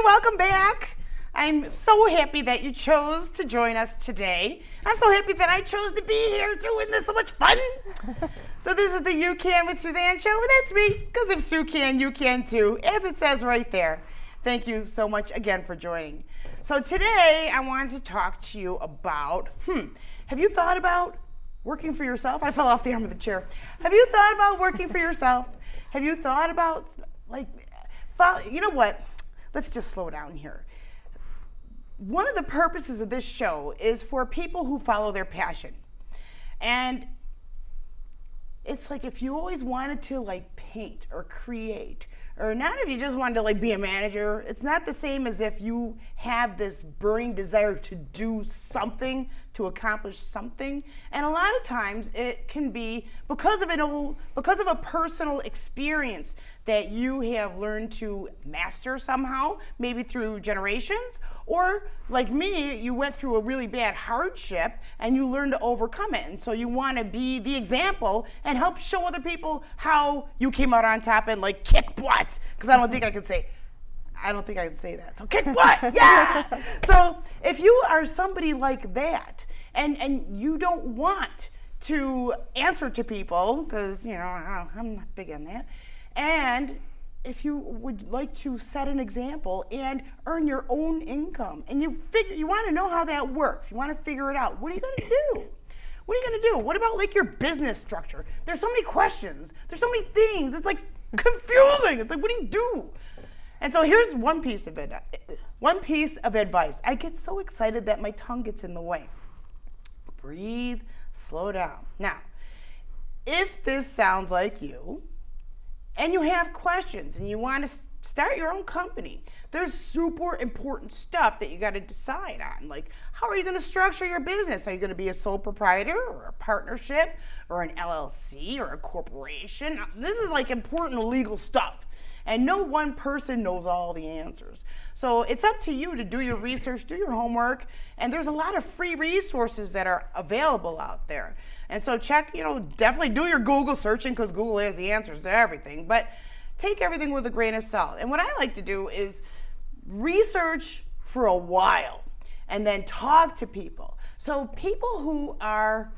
Welcome back. I'm so happy that you chose to join us today. I'm so happy that I chose to be here too. Isn't this so much fun? So this is the You Can with Suzanne show. That's me, because if Sue can, you can too, as it says right there. Thank you so much again for joining. So today I wanted to talk to you about, have you thought about working for yourself? I fell off the arm of the chair. Have you thought about working for yourself? Have you thought about, you know what? Let's just slow down here. One of the purposes of this show is for people who follow their passion. And it's like if you always wanted to paint or create, or not if you just wanted to be a manager, it's not the same as if you have this burning desire to do something, to accomplish something. And a lot of times it can be because of a personal experience that you have learned to master somehow, maybe through generations, or like me, you went through a really bad hardship and you learned to overcome it. And so you want to be the example and help show other people how you came out on top and kick butt. Because I don't think I can say that. So kick butt, yeah! So if you are somebody like that and you don't want to answer to people, because I'm not big on that, and if you would like to set an example and earn your own income, and you want to know how that works, you want to figure it out, what are you going to do? What are you going to do? What about your business structure? There's so many questions. There's so many things. It's confusing. It's what do you do? And so here's one piece of advice. I get so excited that my tongue gets in the way. Breathe, slow down. Now, if this sounds like you, and you have questions and you want to start your own company, there's super important stuff that you got to decide on. How are you going to structure your business? Are you going to be a sole proprietor or a partnership or an LLC or a corporation? This is important legal stuff. And no one person knows all the answers. So it's up to you to do your research, do your homework, and there's a lot of free resources that are available out there. And so check, definitely do your Google searching, because Google has the answers to everything, but take everything with a grain of salt. And what I like to do is research for a while and then talk to people. So people who are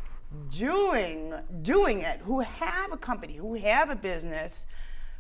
doing it, who have a company, who have a business,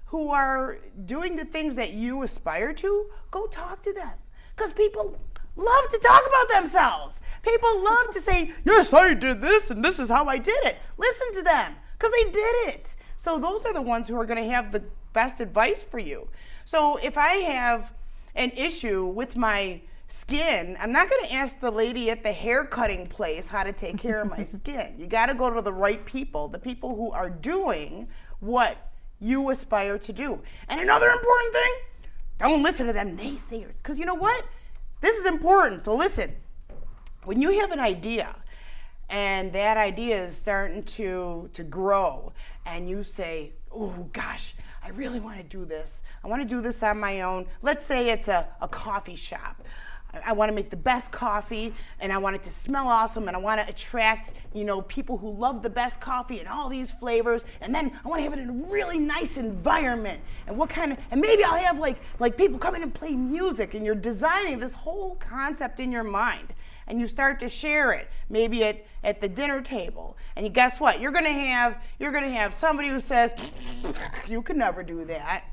who are doing the things that you aspire to, go talk to them. Because people love to talk about themselves. People love to say, yes, I did this, and this is how I did it. Listen to them, because they did it. So those are the ones who are going to have the best advice for you. So if I have an issue with my skin, I'm not going to ask the lady at the hair cutting place how to take care of my skin. You got to go to the right people, the people who are doing what you aspire to do. And another important thing, don't listen to them naysayers, because you know what? This is important. So listen, when you have an idea and that idea is starting to grow and you say, oh gosh, I really want to do this. I want to do this on my own. Let's say it's a coffee shop. I want to make the best coffee, and I want it to smell awesome, and I want to attract, people who love the best coffee and all these flavors, and then I want to have it in a really nice environment. And maybe I'll have like people come in and play music, and you're designing this whole concept in your mind, and you start to share it, maybe at the dinner table. And guess what? You're gonna have somebody who says, you could never do that.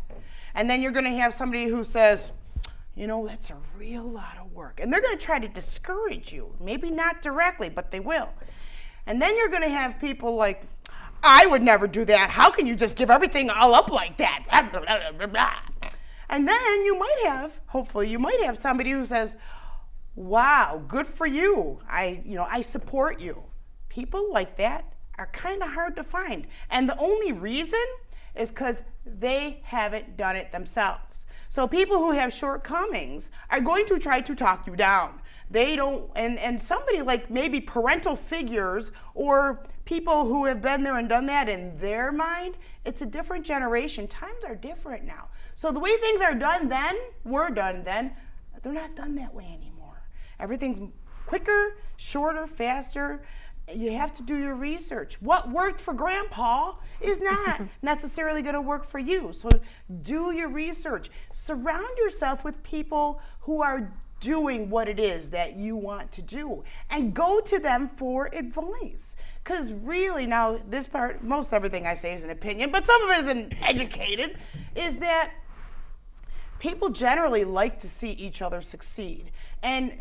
And then you're gonna have somebody who says, that's a real lot of work. And they're going to try to discourage you. Maybe not directly, but they will. And then you're going to have people like, I would never do that. How can you just give everything all up like that? Blah, blah, blah, blah. And then you might have, hopefully you might have somebody who says, wow, good for you. I support you. People like that are kind of hard to find. And the only reason is because they haven't done it themselves. So people who have shortcomings are going to try to talk you down. They don't, and somebody like maybe parental figures or people who have been there and done that in their mind, it's a different generation. Times are different now. So the way things are done then, were done then, they're not done that way anymore. Everything's quicker, shorter, faster. You have to do your research. What worked for Grandpa is not necessarily going to work for you. So do your research. Surround yourself with people who are doing what it is that you want to do, and go to them for advice. Because really, now this part, most everything I say is an opinion, but some of it isn't educated, is that people generally like to see each other succeed. And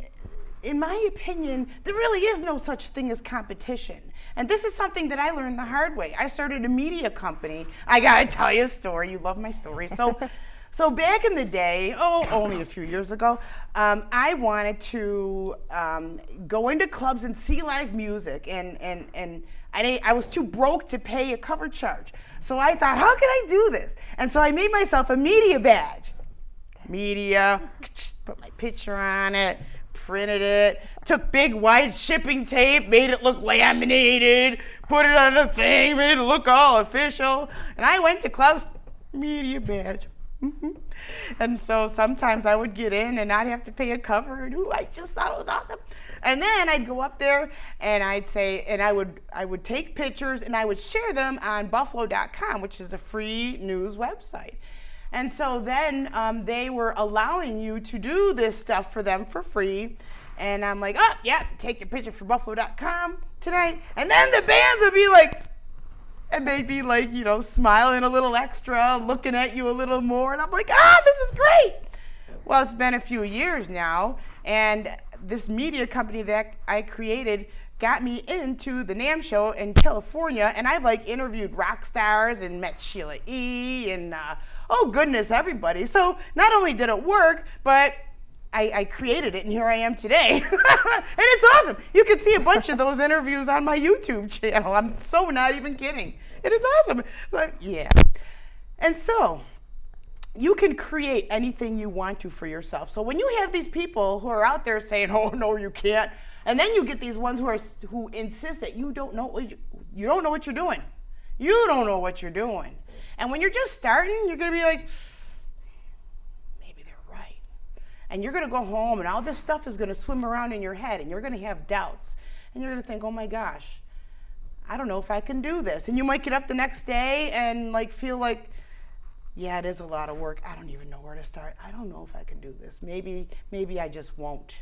in my opinion, there really is no such thing as competition. And this is something that I learned the hard way. I started a media company. I gotta tell you a story. You love my story. So back in the day, only a few years ago, I wanted to go into clubs and see live music, and I was too broke to pay a cover charge. So I thought, how can I do this? And so I made myself a media badge. Media, put my picture on it, printed it, took big white shipping tape, made it look laminated, put it on a thing, made it look all official. And I went to clubs, media badge. And so sometimes I would get in and not have to pay a cover, and I just thought it was awesome. And then I'd go up there and I'd say, and I would take pictures and I would share them on buffalo.com, which is a free news website. And so then they were allowing you to do this stuff for them for free. And I'm like, oh, yeah, take your picture for buffalo.com tonight. And then the bands would be like, and they'd be like, smiling a little extra, looking at you a little more. And I'm like, this is great. Well, it's been a few years now. And this media company that I created got me into the NAMM show in California. And I've interviewed rock stars and met Sheila E. and oh goodness, everybody. So not only did it work, but I created it, and here I am today. And it's awesome. You can see a bunch of those interviews on my YouTube channel. I'm so not even kidding. It is awesome. But yeah. And so you can create anything you want to for yourself. So when you have these people who are out there saying, oh, no, you can't, and then you get these ones who insist that you don't know what you're doing. You don't know what you're doing. And when you're just starting, you're going to be like, maybe they're right. And you're going to go home, and all this stuff is going to swim around in your head, and you're going to have doubts. And you're going to think, oh my gosh, I don't know if I can do this. And you might get up the next day and feel like, yeah, it is a lot of work. I don't even know where to start. I don't know if I can do this. Maybe I just won't.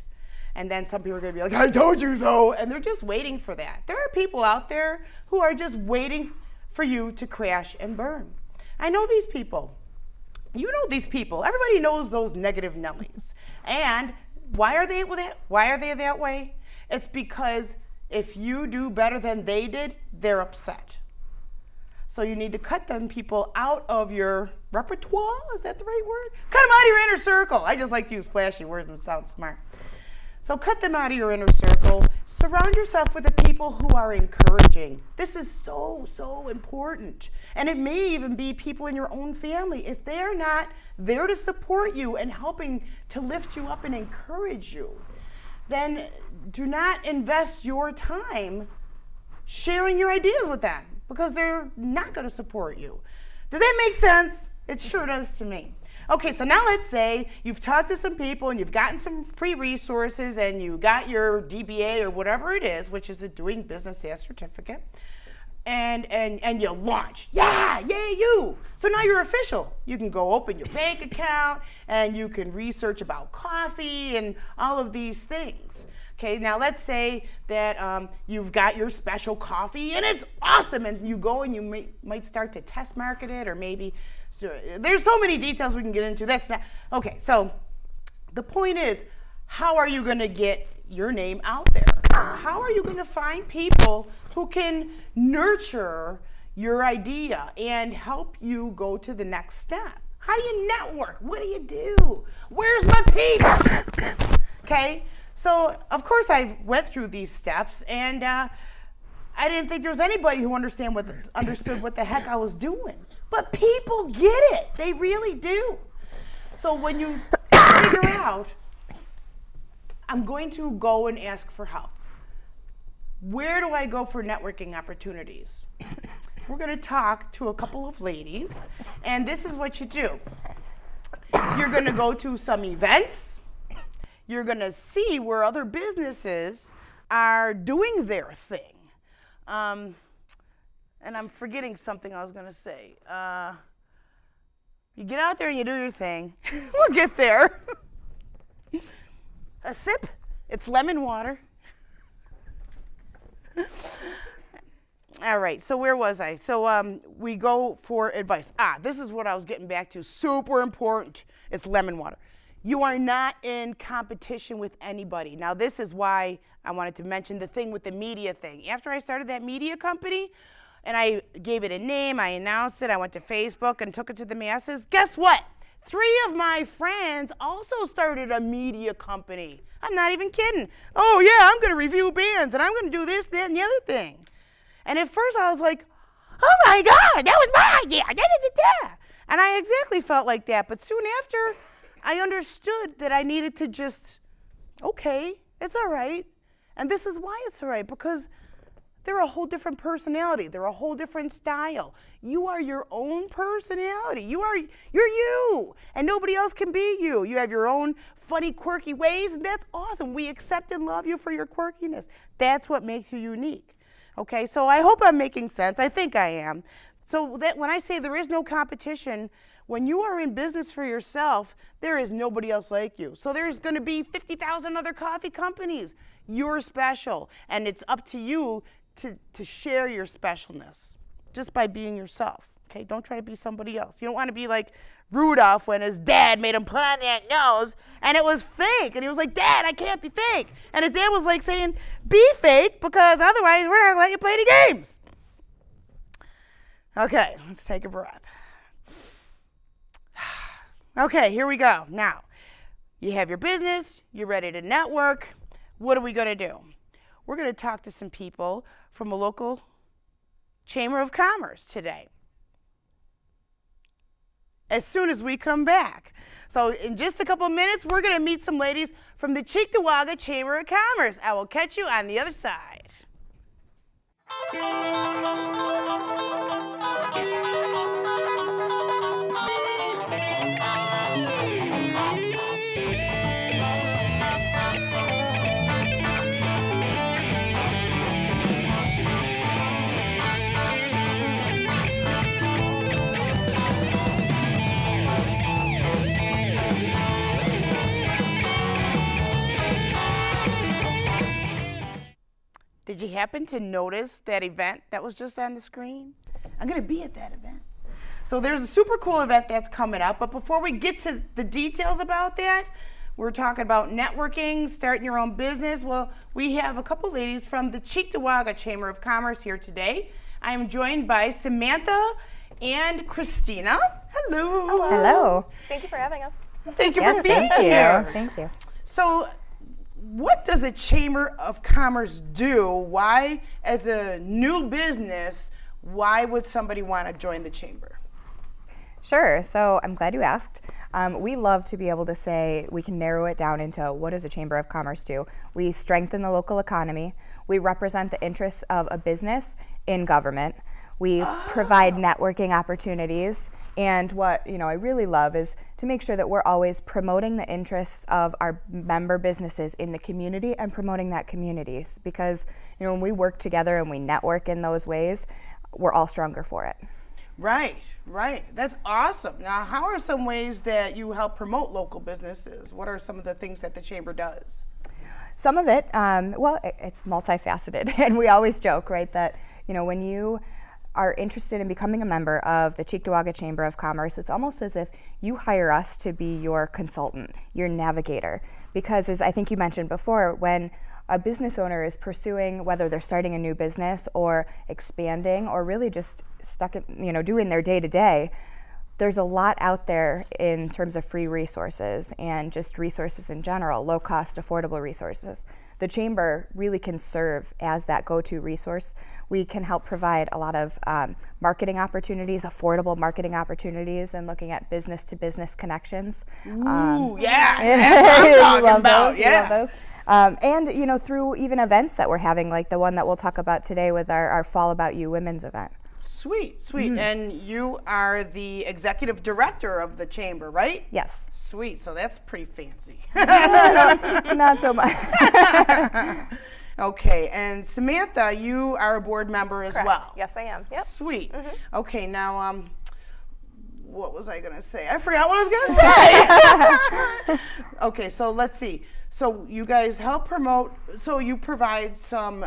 And then some people are going to be like, I told you so. And they're just waiting for that. There are people out there who are just waiting for you to crash and burn. I know these people. You know these people. Everybody knows those negative Nellies. And why are they that? Why are they that way? It's because if you do better than they did, they're upset. So you need to cut them people out of your repertoire. Is that the right word? Cut them out of your inner circle. I just like to use flashy words and sound smart. So cut them out of your inner circle. Surround yourself with the people who are encouraging. This is so, so important. And it may even be people in your own family. If they are not there to support you and helping to lift you up and encourage you, then do not invest your time sharing your ideas with them, because they're not going to support you. Does that make sense? It sure does to me. Okay, so now let's say you've talked to some people and you've gotten some free resources and you got your DBA or whatever it is, which is a Doing Business SaaS certificate, and you launch. Yeah, yay you! So now you're official. You can go open your bank account and you can research about coffee and all of these things. Okay, now let's say that you've got your special coffee and it's awesome, and you go and you might start to test market it, or maybe there's so many details we can get into. That's not okay. So the point is, how are you going to get your name out there? How are you going to find people who can nurture your idea and help you go to the next step. How do you network? What do you do? Where's my people? Okay, so of course I went through these steps, and I didn't think there was anybody who understood what the heck I was doing. But people get it. They really do. So when you figure out, I'm going to go and ask for help. Where do I go for networking opportunities? We're going to talk to a couple of ladies, and this is what you do. You're going to go to some events. You're going to see where other businesses are doing their thing. And I'm forgetting something I was going to say. You get out there and you do your thing. We'll get there. A sip. It's lemon water. All right, so where was I? So we go for advice. This is what I was getting back to. Super important. It's lemon water. You are not in competition with anybody. Now, this is why I wanted to mention the thing with the media thing. After I started that media company, and I gave it a name, I announced it, I went to Facebook and took it to the masses. Guess what? 3 of my friends also started a media company. I'm not even kidding. Oh yeah, I'm gonna review bands, and I'm gonna do this, that, and the other thing. And at first I was like, oh my God, that was my idea. And I exactly felt like that. But soon after, I understood that I needed to just, okay, it's all right. And this is why it's all right, because they're a whole different personality. They're a whole different style. You are your own personality. You're you, and nobody else can be you. You have your own funny, quirky ways, and that's awesome. We accept and love you for your quirkiness. That's what makes you unique. Okay, so I hope I'm making sense. I think I am. So that when I say there is no competition, when you are in business for yourself, there is nobody else like you. So there's going to be 50,000 other coffee companies. You're special, and it's up to you to share your specialness just by being yourself. Okay, don't try to be somebody else. You don't want to be like Rudolph when his dad made him put on that nose and it was fake. And he was like, Dad, I can't be fake. And his dad was like saying, be fake, because otherwise we're not going to let you play the games. Okay, let's take a breath. Okay, here we go. Now, you have your business, you're ready to network. What are we going to do? We're going to talk to some people from a local Chamber of Commerce today, as soon as we come back. So in just a couple of minutes, we're going to meet some ladies from the Cheektowaga Chamber of Commerce. I will catch you on the other side. Did you happen to notice that event that was just on the screen? I'm going to be at that event. So there's a super cool event that's coming up, but before we get to the details about that, we're talking about networking, starting your own business. Well, we have a couple ladies from the Cheektowaga Chamber of Commerce here today. I am joined by Samantha and Kristina. Hello. Hello. Thank you for having us. Thank you for being here. Thank you. So, what does a Chamber of Commerce do? Why, as a new business, why would somebody want to join the Chamber? Sure, so I'm glad you asked. We love to be able to say we can narrow it down into what does a Chamber of Commerce do? We strengthen the local economy. We represent the interests of a business in government. We provide networking opportunities, and what I really love is to make sure that we're always promoting the interests of our member businesses in the community and promoting that communities, because when we work together and we network in those ways, we're all stronger for it. Right. That's awesome. Now, how are some ways that you help promote local businesses? What are some of the things that the Chamber does? Some of it, it's multifaceted, and we always joke, right, that when you are interested in becoming a member of the Cheektowaga Chamber of Commerce, it's almost as if you hire us to be your consultant, your navigator. Because as I think you mentioned before, when a business owner is pursuing, whether they're starting a new business or expanding or really just stuck in, doing their day-to-day, there's a lot out there in terms of free resources and just resources in general, low-cost, affordable resources. The Chamber really can serve as that go-to resource. We can help provide a lot of marketing opportunities, affordable marketing opportunities, and looking at business-to-business connections. Ooh, yeah, that's what I'm talking love about. those, we love those. And through even events that we're having, like the one that we'll talk about today with our Fall About You Women's event. Sweet. And you are the executive director of the Chamber, right? Yes. Sweet. So that's pretty fancy. Not so much. Okay. And Samantha, you are a board member as Correct. well. Yes, I am. Yep. Sweet. Okay. Now, what was I going to say? I forgot what I was going to say. Okay. So let's see. So you guys help promote, so you provide some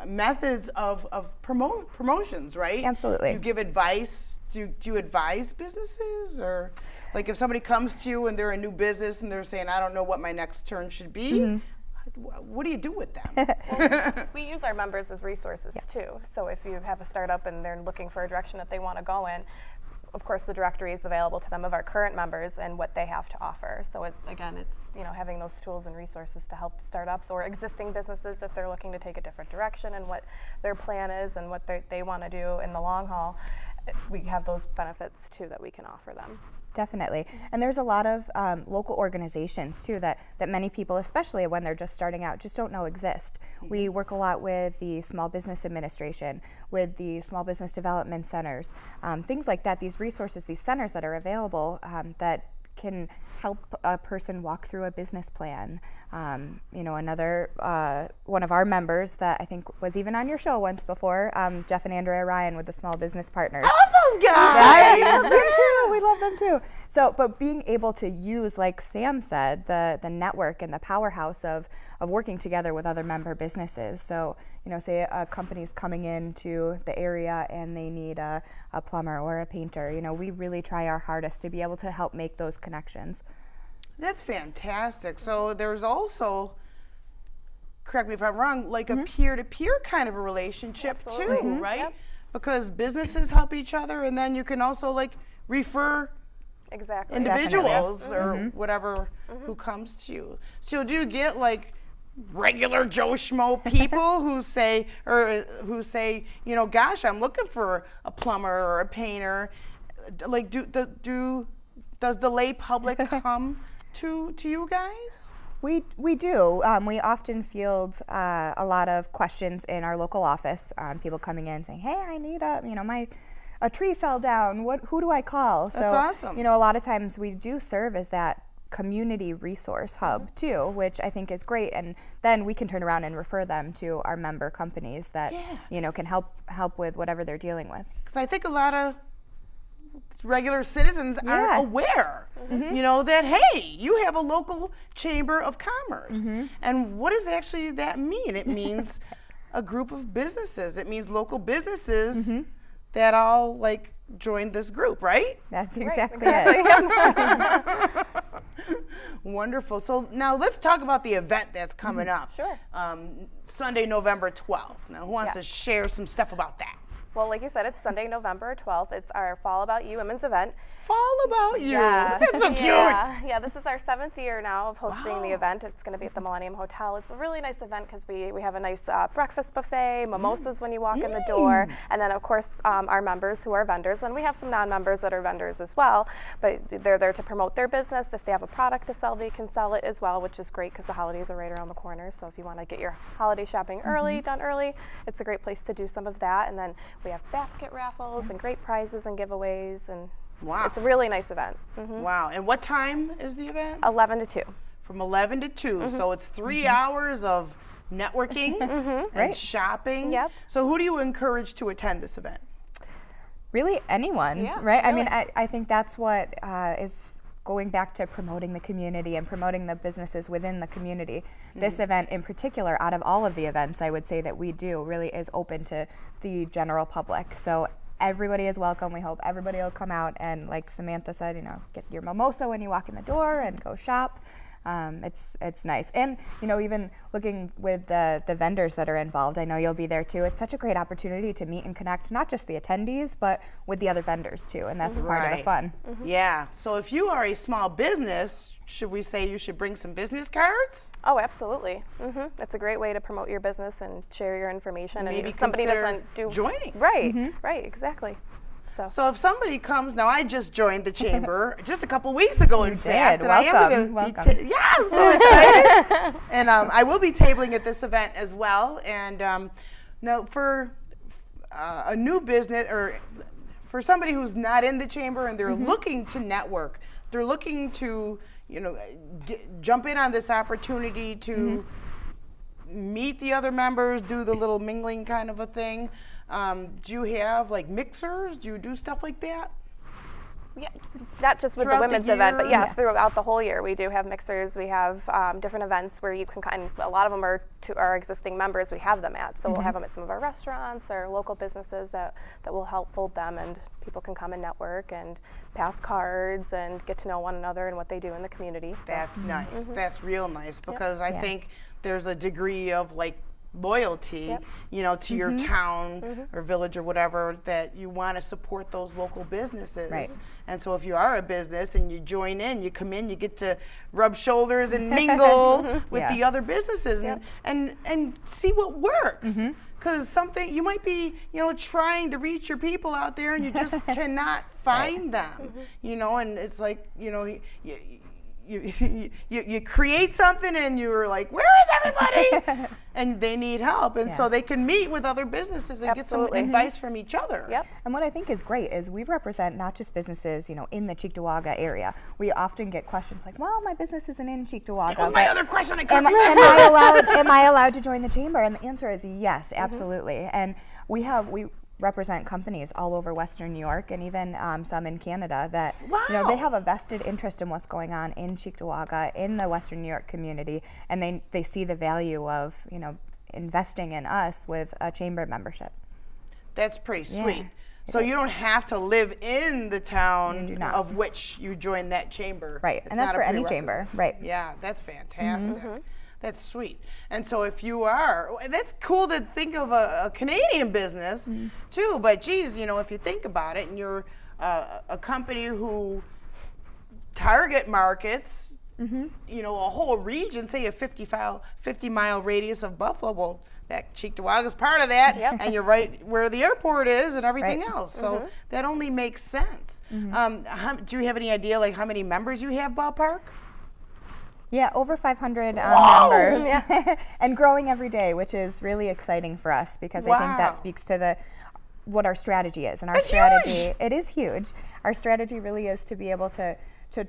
methods of promotions, right? Absolutely. You give advice. Do you advise businesses? Or like if somebody comes to you and they're a new business and they're saying, I don't know what my next turn should be, what do you do with them? We use our members as resources too. So if you have a startup and they're looking for a direction that they want to go in, of course, the directory is available to them of our current members and what they have to offer. So it's having those tools and resources to help startups or existing businesses if they're looking to take a different direction and what their plan is and what they want to do in the long haul. We have those benefits too that we can offer them. Definitely. And there's a lot of local organizations too that many people, especially when they're just starting out, just don't know exist. We work a lot with the Small Business Administration, with the Small Business Development Centers, things like that, these resources, these centers that are available that can help a person walk through a business plan. Another one of our members that I think was even on your show once before, Jeff and Andrea Ryan with the Small Business Partners. I love those guys. We love them too. We love them too. So, but being able to use, like Sam said, the network and the powerhouse of working together with other member businesses. So, say a company's coming into the area and they need a plumber or a painter. We really try our hardest to be able to help make those connections. That's fantastic. So there's also, correct me if I'm wrong, like a peer-to-peer kind of a relationship Absolutely. too, right? Yep. Because businesses help each other, and then you can also refer Exactly. individuals or whatever who comes to you. So do you get regular Joe Schmo people who say, gosh, I'm looking for a plumber or a painter? Does the lay public come to you guys? We do. We often field a lot of questions in our local office. People coming in saying, "Hey, I need a tree fell down. Who do I call?" That's awesome. A lot of times we do serve as that community resource hub too, which I think is great. And then we can turn around and refer them to our member companies that can help with whatever they're dealing with. Because I think a lot of regular citizens aren't aware, that, hey, you have a local chamber of commerce. And what does actually that mean? It means a group of businesses. It means local businesses that all join this group, right? That's exactly it. Wonderful. So now let's talk about the event that's coming up. Sure. Sunday, November 12th. Now, who wants to share some stuff about that? Well, like you said, it's Sunday, November 12th. It's our Fall About You Women's event. Fall About You. Yeah. That's so cute. Yeah, this is our 7th year now of hosting the event. It's going to be at the Millennium Hotel. It's a really nice event because we have a nice breakfast buffet, mimosas when you walk in the door, and then, of course, our members who are vendors. And we have some non-members that are vendors as well, but they're there to promote their business. If they have a product to sell, they can sell it as well, which is great because the holidays are right around the corner. So if you want to get your holiday shopping done early, it's a great place to do some of that. And then we have basket raffles and great prizes and giveaways, and it's a really nice event. Wow. And what time is the event? 11 to 2. From 11 to 2. So it's 3 hours of networking and shopping. Yep. So who do you encourage to attend this event? Really anyone, Yeah, right? I really. mean, I think that's what is going back to promoting the community and promoting the businesses within the community. This event in particular, out of all of the events I would say that we do, really is open to the general public. So everybody is welcome. We hope everybody will come out and, like Samantha said, get your mimosa when you walk in the door and go shop. It's nice. And, even looking with the vendors that are involved, I know you'll be there too. It's such a great opportunity to meet and connect, not just the attendees, but with the other vendors too. And that's part of the fun. Yeah. So if you are a small business, should we say you should bring some business cards? Oh, absolutely. It's a great way to promote your business and share your information. Maybe and if somebody doesn't do joining. Right, right, exactly. So if somebody comes, now I just joined the chamber just a couple weeks ago, in fact. Did. And Welcome. Welcome. Yeah, I'm so excited. And I will be tabling at this event as well. And now for a new business, or for somebody who's not in the chamber and they're looking to network, they're looking to, jump in on this opportunity to meet the other members, do the little mingling kind of a thing. Do you have like mixers? Do you do stuff like that? Yeah, not just with Throughout the the women's event, but year? throughout the whole year. We do have mixers. We have different events where you can kind of, a lot of them are to our existing members. We have them at, so we'll have them at some of our restaurants or local businesses that will help hold them, and people can come and network and pass cards and get to know one another and what they do in the community. So. That's nice. That's real nice, because I think there's a degree of like loyalty, to your town or village or whatever, that you want to support those local businesses. Right. And so if you are a business and you join in, you come in, you get to rub shoulders and mingle with the other businesses and see what works. Because something, you might be, trying to reach your people out there and you just cannot find them, and it's like, you create something and you're like, where is everybody? And they need help. And so they can meet with other businesses and get some advice from each other. Yep. And what I think is great is we represent not just businesses, in the Cheektowaga area. We often get questions like, well, my business isn't in Cheektowaga. That was my other question. Am I allowed to join the chamber? And the answer is yes, absolutely. And we represent companies all over Western New York, and even some in Canada that they have a vested interest in what's going on in Cheektowaga, in the Western New York community, and they see the value of investing in us with a chamber membership. That's pretty sweet. So you don't have to live in the town of which you join that chamber. Right, and that's for any chamber. Right. Yeah, that's fantastic. That's sweet. And so if you are, that's cool to think of a Canadian business too, but geez, if you think about it, and you're a company who target markets, a whole region, say a 50-mile radius of Buffalo, well, that Cheektowaga is part of that, and you're right where the airport is and everything else. So that only makes sense. Do you have any idea like how many members you have, ballpark? Yeah, over 500 members, and growing every day, which is really exciting for us, because I think that speaks to what our strategy is. And our strategy, it is huge. Our strategy really is to be able to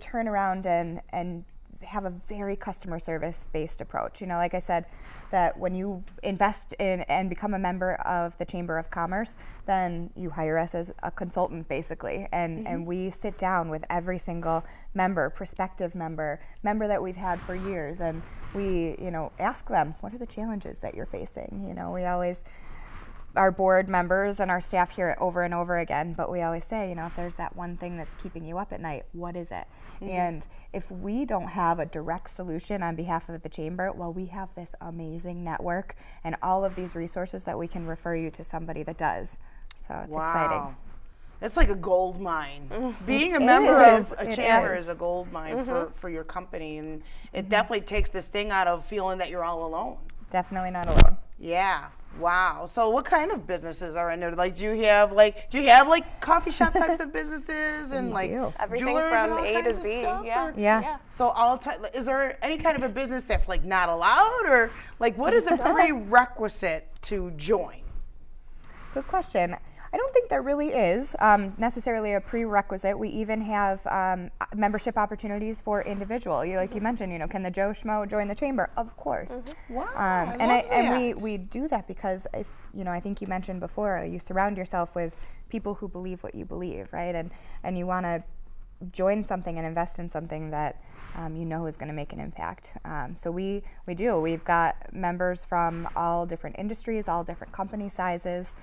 turn around and have a very customer service based approach. Like I said, that when you invest in and become a member of the Chamber of Commerce, then you hire us as a consultant basically, and we sit down with every single member, prospective member that we've had for years, and we ask them, what are the challenges that you're facing? We always, our board members and our staff hear it over and over again, but we always say, if there's that one thing that's keeping you up at night, what is it? And if we don't have a direct solution on behalf of the chamber, well, we have this amazing network and all of these resources that we can refer you to somebody that does. So it's exciting. It's like a gold mine. Being a member of a chamber is a gold mine for your company, and it definitely takes the sting out of feeling that you're all alone. Definitely not alone. Yeah. Wow. So what kind of businesses are in there? Like, do you have coffee shop types of businesses and like everything jewelers from and all A kinds to of Z? stuff, Yeah. So is there any kind of a business that's like not allowed, or like what is a prerequisite to join? Good question. I don't think there really is necessarily a prerequisite. We even have membership opportunities for individual. Like you mentioned, can the Joe Schmo join the chamber? Of course. Wow, and we do that because I think you mentioned before, you surround yourself with people who believe what you believe, right? And you want to join something and invest in something that is going to make an impact. So we do. We've got members from all different industries, all different company sizes.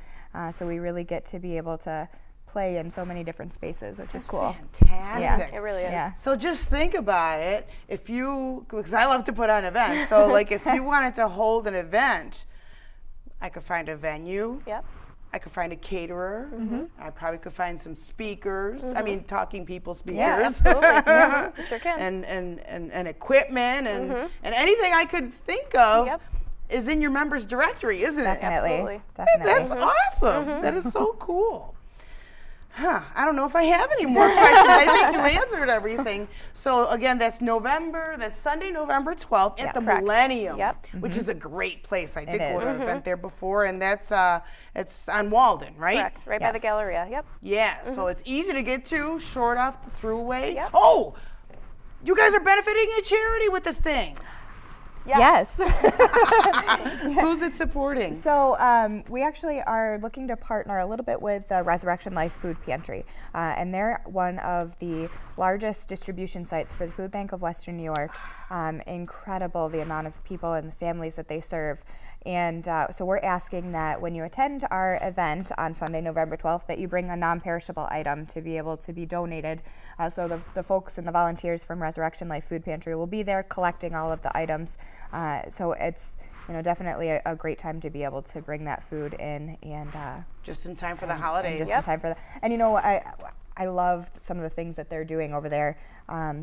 So we really get to be able to play in so many different spaces, which is cool. Fantastic. It really is. Yeah. So just think about it. Because I love to put on events. So like if you wanted to hold an event, I could find a venue. Yep. I could find a caterer. I probably could find some speakers. I mean, talking people speakers. Yeah, absolutely. You sure can. and equipment and anything I could think of Yep. is in your members directory, isn't Definitely. Absolutely. Definitely. it? That's awesome. That is so cool. I don't know if I have any more questions. I think you answered everything. So again, that's Sunday, November 12th at the Yes. Millennium, Yep. which is a great place. I did It go to an is. event there before, and that's it's on Walden, right? Correct. Right by the Yes. Galleria. Yep. Yeah, so it's easy to get to, short off the throughway. Yep. Oh, you guys are benefiting a charity with this thing. Yes. Who's it supporting? So we actually are looking to partner a little bit with Resurrection Life Food Pantry, and they're one of the largest distribution sites for the Food Bank of Western New York. Incredible the amount of people and the families that they serve. And so we're asking that when you attend our event on Sunday, November 12th, that you bring a non-perishable item to be able to be donated. So the folks and the volunteers from Resurrection Life Food Pantry will be there collecting all of the items. So it's definitely a great time to be able to bring that food in and Just in time for the holidays. just in time for that. And I love some of the things that they're doing over there.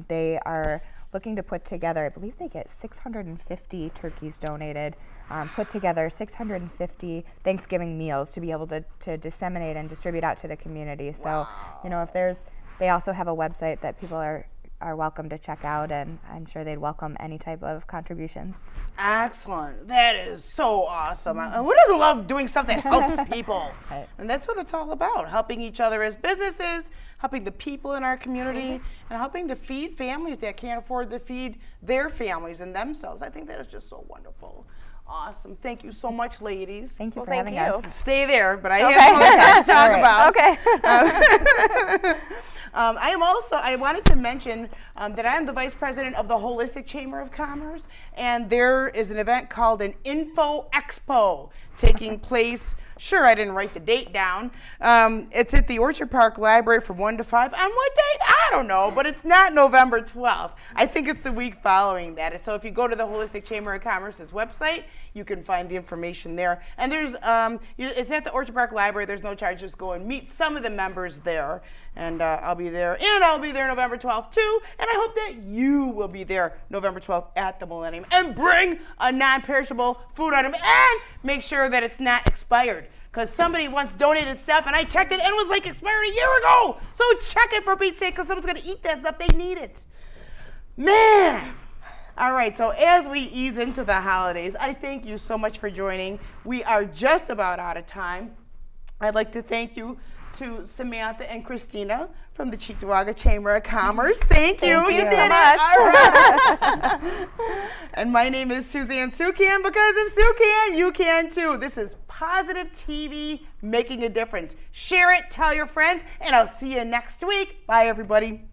They are looking to put together, I believe they get 650 turkeys donated, put together 650 Thanksgiving meals to be able to disseminate and distribute out to the community. So, they also have a website that people are welcome to check out, and I'm sure they'd welcome any type of contributions. Excellent. That is so awesome. Who doesn't love doing stuff that helps people? Right. And that's what it's all about, helping each other as businesses, helping the people in our community, and helping to feed families that can't afford to feed their families and themselves. I think that is just so wonderful. Awesome. Thank you so much, ladies. Thank you Well, for thank having you. us. Stay there, but I have something to talk All right. about. Okay. I wanted to mention that I am the vice president of the Holistic Chamber of Commerce, and there is an event called an Info Expo taking place. Sure, I didn't write the date down. It's at the Orchard Park Library from 1 to 5. On what date? I don't know, but it's not November 12th. I think it's the week following that. So if you go to the Holistic Chamber of Commerce's website, you can find the information there. And there's, it's at the Orchard Park Library. There's no charge. Just go and meet some of the members there. And I'll be there. And I'll be there November 12th too. And I hope that you will be there November 12th at the Millennium. And bring a non-perishable food item. And make sure that it's not expired. Because somebody once donated stuff and I checked it and it was like expired a year ago. So check it for Pete's sake, because someone's going to eat that stuff. They need it. Man. All right, so as we ease into the holidays, I thank you so much for joining. We are just about out of time. I'd like to thank you to Samantha and Kristina from the Cheektowaga Chamber of Commerce. Thank you. Thank you did so it. much. All right. And my name is Suzanne Sucan, because if Sue can, you can too. This is Positive TV, making a difference. Share it, tell your friends, and I'll see you next week. Bye, everybody.